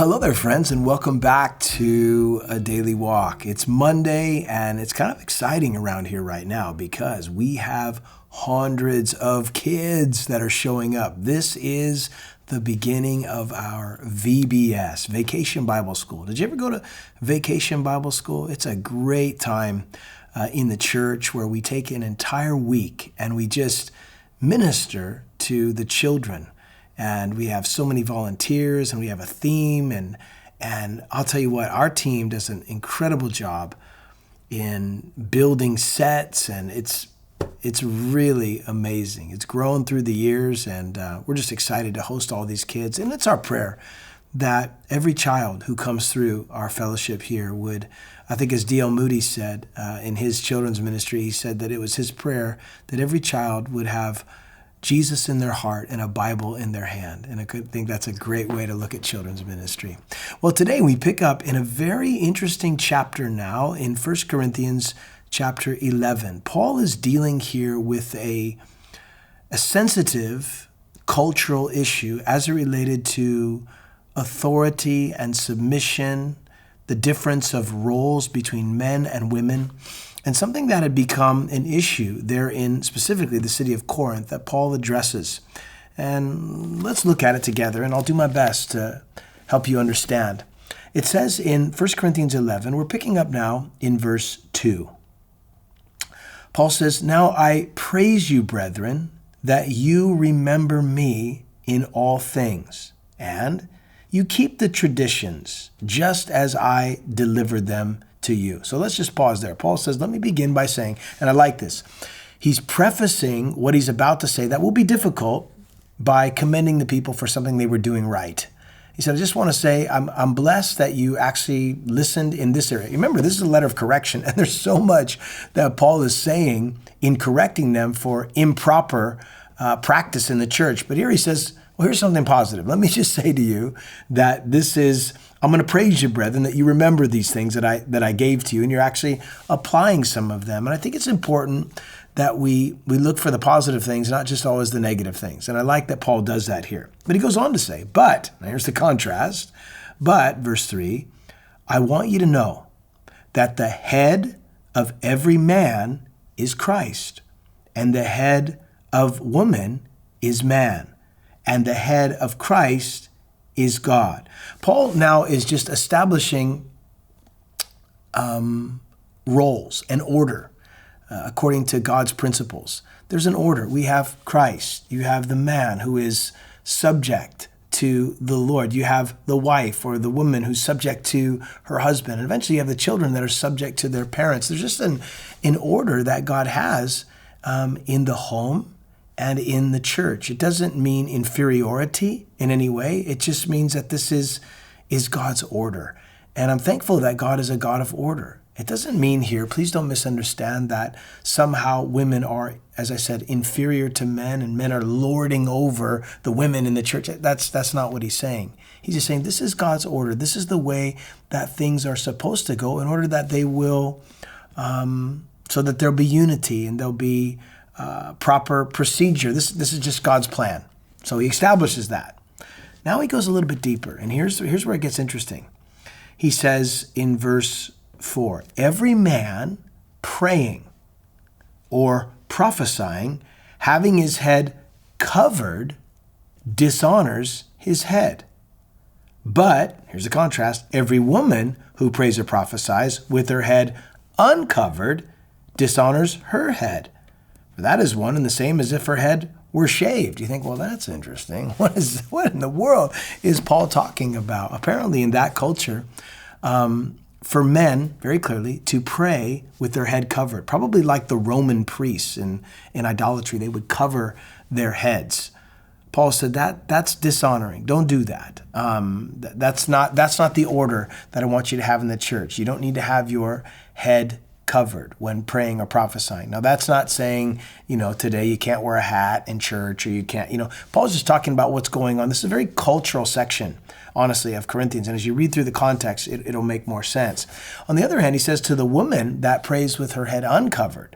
Well, hello there, friends, and welcome back to A Daily Walk. It's Monday, and it's kind of exciting around here right now because we have hundreds of kids that are showing up. This is the beginning of our VBS, Vacation Bible School. Did you ever go to Vacation Bible School? It's a great time in the church where we take an entire week and we just minister to the children. And we have so many volunteers and we have a theme. And I'll tell you what, our team does an incredible job in building sets, and it's really amazing. It's grown through the years, and we're just excited to host all these kids. And it's our prayer that every child who comes through our fellowship here would, I think as D.L. Moody said in his children's ministry, he said that it was his prayer that every child would have Jesus in their heart and a Bible in their hand. And I think that's a great way to look at children's ministry. Well, today we pick up in a very interesting chapter now in 1 Corinthians chapter 11. Paul is dealing here with a sensitive cultural issue as it related to authority and submission, the difference of roles between men and women, and something that had become an issue there in specifically the city of Corinth that Paul addresses. And let's look at it together, and I'll do my best to help you understand. It says in 1 Corinthians 11, we're picking up now in verse 2. Paul says, "Now I praise you, brethren, that you remember me in all things, and you keep the traditions just as I delivered them to you." So let's just pause there. Paul says, let me begin by saying, and I like this, he's prefacing what he's about to say that will be difficult by commending the people for something they were doing right. He said, I just want to say I'm blessed that you actually listened in this area. Remember, this is a letter of correction, and there's so much that Paul is saying in correcting them for improper practice in the church. But here he says, well, here's something positive. Let me just say to you that I'm going to praise you, brethren, that you remember these things that I gave to you, and you're actually applying some of them. And I think it's important that we look for the positive things, not just always the negative things. And I like that Paul does that here. But he goes on to say, but, now here's the contrast, but, verse 3, I want you to know that the head of every man is Christ, and the head of woman is man, and the head of Christ is God. Paul now is just establishing roles and order according to God's principles. There's an order. We have Christ. You have the man who is subject to the Lord. You have the wife or the woman who's subject to her husband. And eventually you have the children that are subject to their parents. There's just an order that God has in the home and in the church. It doesn't mean inferiority in any way. It just means that this is God's order. And I'm thankful that God is a God of order. It doesn't mean here, please don't misunderstand, that somehow women are, as I said, inferior to men and men are lording over the women in the church. That's not what he's saying. He's just saying this is God's order. This is the way that things are supposed to go in order that they will, so that there'll be unity and there'll be proper procedure. This is just God's plan. So he establishes that. Now he goes a little bit deeper, and here's where it gets interesting. He says in verse 4, every man praying or prophesying, having his head covered, dishonors his head. But, here's the contrast, every woman who prays or prophesies with her head uncovered dishonors her head. For that is one and the same as if her head were shaved. You think, well, that's interesting. What in the world is Paul talking about? Apparently in that culture, for men, very clearly, to pray with their head covered, probably like the Roman priests in idolatry, they would cover their heads. Paul said that's dishonoring. Don't do that. That's not the order that I want you to have in the church. You don't need to have your head covered when praying or prophesying. Now, that's not saying, today you can't wear a hat in church or you can't, Paul's just talking about what's going on. This is a very cultural section, honestly, of Corinthians. And as you read through the context, it'll make more sense. On the other hand, he says to the woman that prays with her head uncovered,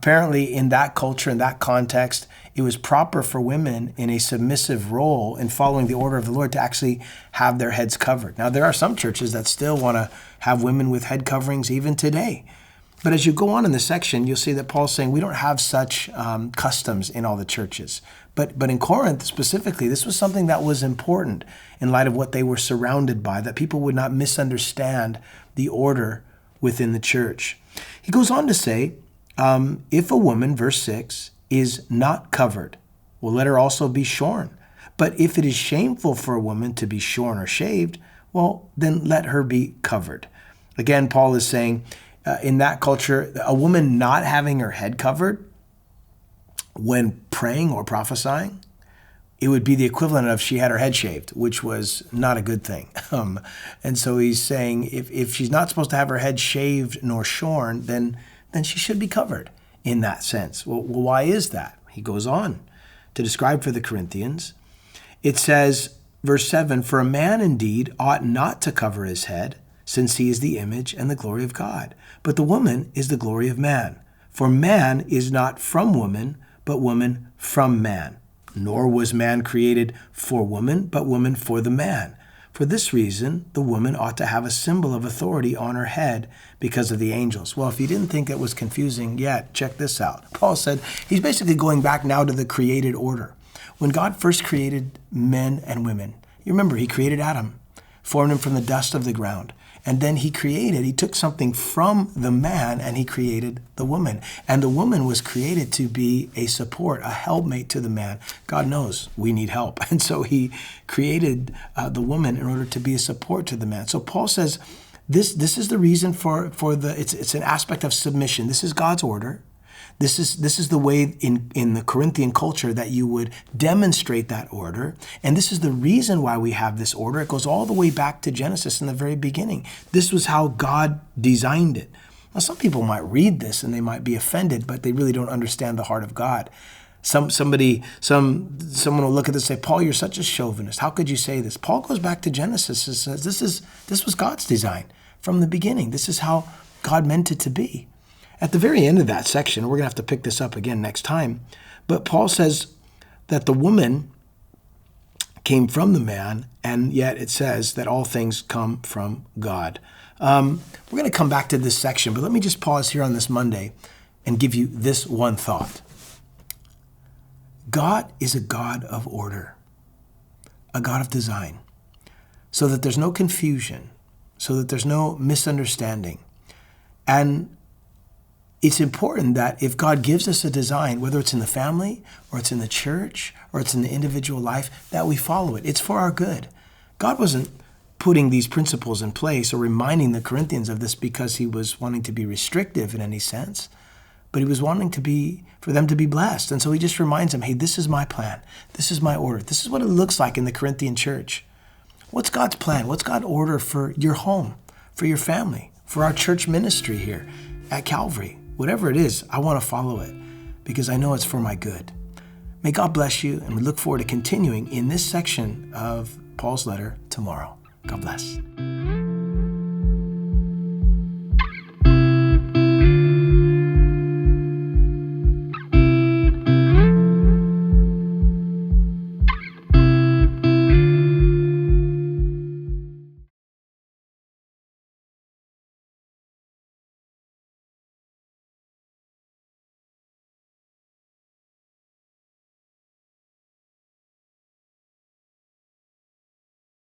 Apparently, in that culture, in that context, it was proper for women in a submissive role in following the order of the Lord to actually have their heads covered. Now, there are some churches that still want to have women with head coverings even today. But as you go on in the section, you'll see that Paul's saying we don't have such customs in all the churches. But in Corinth specifically, this was something that was important in light of what they were surrounded by, that people would not misunderstand the order within the church. He goes on to say, if a woman, verse 6, is not covered, well, let her also be shorn. But if it is shameful for a woman to be shorn or shaved, well, then let her be covered. Again, Paul is saying, in that culture, a woman not having her head covered when praying or prophesying, it would be the equivalent of she had her head shaved, which was not a good thing. And so he's saying if she's not supposed to have her head shaved nor shorn, then she should be covered in that sense. Well, why is that? He goes on to describe for the Corinthians. It says, verse 7, for a man indeed ought not to cover his head, since he is the image and the glory of God. But the woman is the glory of man. For man is not from woman, but woman from man. Nor was man created for woman, but woman for the man. For this reason, the woman ought to have a symbol of authority on her head because of the angels. Well, if you didn't think that was confusing yet, check this out. Paul said he's basically going back now to the created order. When God first created men and women, you remember he created Adam, formed him from the dust of the ground. And then he took something from the man and he created the woman. And the woman was created to be a support, a helpmate to the man. God knows we need help. And so he created the woman in order to be a support to the man. So Paul says this is the reason for it's an aspect of submission. This is God's order. This is the way in the Corinthian culture that you would demonstrate that order. And this is the reason why we have this order. It goes all the way back to Genesis in the very beginning. This was how God designed it. Now, some people might read this and they might be offended, but they really don't understand the heart of God. Someone will look at this and say, Paul, you're such a chauvinist. How could you say this? Paul goes back to Genesis and says, this was God's design from the beginning. This is how God meant it to be. At the very end of that section, we're going to have to pick this up again next time, but Paul says that the woman came from the man, and yet it says that all things come from God. We're going to come back to this section, but let me just pause here on this Monday and give you this one thought. God is a God of order, a God of design, so that there's no confusion, so that there's no misunderstanding. And it's important that if God gives us a design, whether it's in the family or it's in the church or it's in the individual life, that we follow it. It's for our good. God wasn't putting these principles in place or reminding the Corinthians of this because he was wanting to be restrictive in any sense, but he was wanting for them to be blessed. And so he just reminds them, hey, this is my plan. This is my order. This is what it looks like in the Corinthian church. What's God's plan? What's God's order for your home, for your family, for our church ministry here at Calvary? Whatever it is, I want to follow it because I know it's for my good. May God bless you, and we look forward to continuing in this section of Paul's letter tomorrow. God bless.